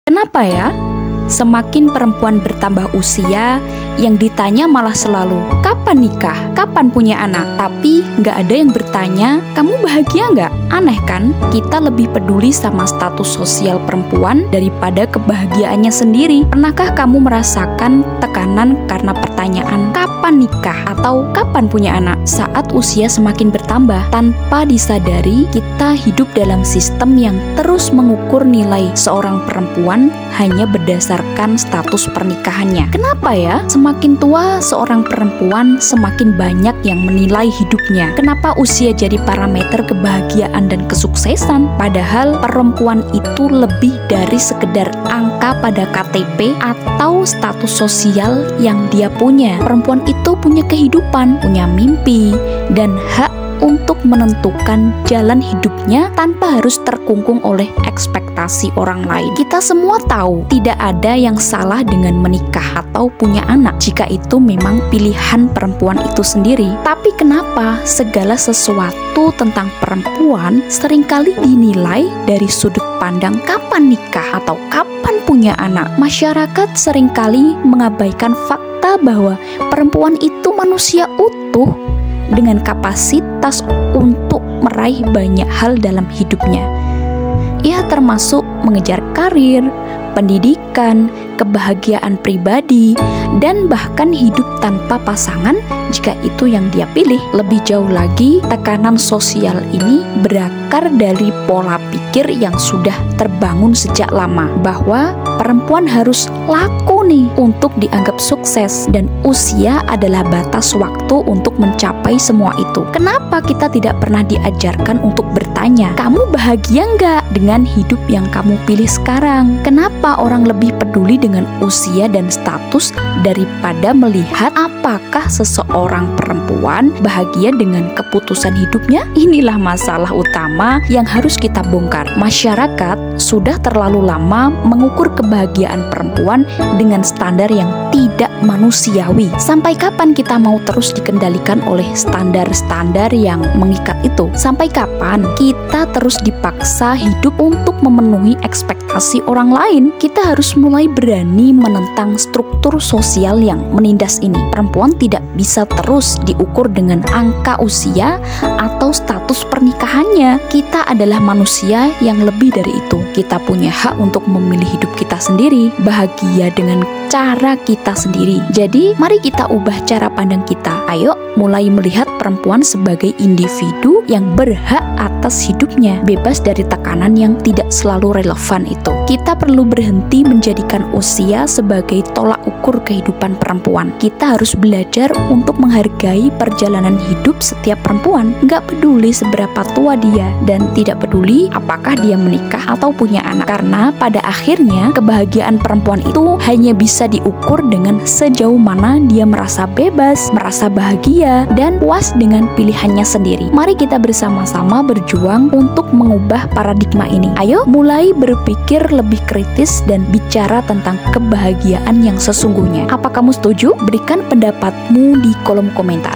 Kenapa ya? Semakin perempuan bertambah usia, yang ditanya malah selalu, kapan nikah? Kapan punya anak? Tapi nggak ada yang bertanya, kamu bahagia nggak? Aneh kan? Kita lebih peduli sama status sosial perempuan daripada kebahagiaannya sendiri. Pernahkah kamu merasakan tekanan karena pertanyaan, kapan nikah? Atau kapan punya anak? Saat usia semakin bertambah, tanpa disadari, kita hidup dalam sistem yang terus mengukur nilai seorang perempuan hanya berdasarkan status pernikahannya. Kenapa ya? Semakin tua seorang perempuan, semakin banyak yang menilai hidupnya. Kenapa usia jadi parameter kebahagiaan dan kesuksesan? Padahal perempuan itu lebih dari sekedar angka pada KTP atau status sosial yang dia punya. Perempuan itu punya kehidupan, punya mimpi, dan hak untuk menentukan jalan hidupnya tanpa harus terkungkung oleh ekspektasi orang lain. Kita semua tahu tidak ada yang salah dengan menikah atau punya anak jika itu memang pilihan perempuan itu sendiri. Tapi kenapa segala sesuatu tentang perempuan seringkali dinilai dari sudut pandang kapan nikah atau kapan punya anak? Masyarakat seringkali mengabaikan fakta bahwa perempuan itu manusia utuh dengan kapasitas untuk meraih banyak hal dalam hidupnya. Ia termasuk mengejar karir, pendidikan, kebahagiaan pribadi, dan bahkan hidup tanpa pasangan jika itu yang dia pilih. Lebih jauh lagi, tekanan sosial ini berakar dari pola pikir yang sudah terbangun sejak lama bahwa perempuan harus laku nih untuk dianggap sukses dan usia adalah batas waktu untuk mencapai semua itu. Kenapa kita tidak pernah diajarkan untuk bertanya, kamu bahagia nggak dengan hidup yang kamu pilih sekarang? Kenapa orang lebih peduli dengan usia dan status daripada melihat apakah seseorang perempuan bahagia dengan keputusan hidupnya? Inilah masalah utama yang harus kita bongkar. Masyarakat sudah terlalu lama mengukur kebahagiaan perempuan dengan standar yang tidak manusiawi. Sampai kapan kita mau terus dikendalikan oleh standar-standar yang mengikat itu? Sampai kapan kita terus dipaksa hidup untuk memenuhi ekspektasi orang lain? Kita harus mulai berani menentang struktur sosial yang menindas ini. Perempuan tidak bisa terus diukur dengan angka usia atau status pernikahannya. Kita adalah manusia yang lebih dari itu. Kita punya hak untuk memilih hidup kita sendiri, bahagia dengan cara kita sendiri. Jadi, mari kita ubah cara pandang kita. Ayo, mulai melihat perempuan sebagai individu yang berhak atas hidupnya, bebas dari tekanan yang tidak selalu relevan itu. Kita perlu berhenti menjadikan usia sebagai tolak ukur kehidupan perempuan. Kita harus belajar untuk menghargai perjalanan hidup setiap perempuan. Nggak peduli seberapa tua dia, dan tidak peduli apakah dia menikah atau punya anak. Karena pada akhirnya kebahagiaan perempuan itu hanya bisa diukur dengan sejauh mana dia merasa bebas, merasa bahagia, dan puas dengan pilihannya sendiri. Mari kita bersama-sama berjuang untuk mengubah paradigma ini. Ayo mulai berpikir lebih kritis dan bicara tentang kebahagiaan yang sesungguhnya. Apa kamu setuju? Berikan pendapatmu di kolom komentar.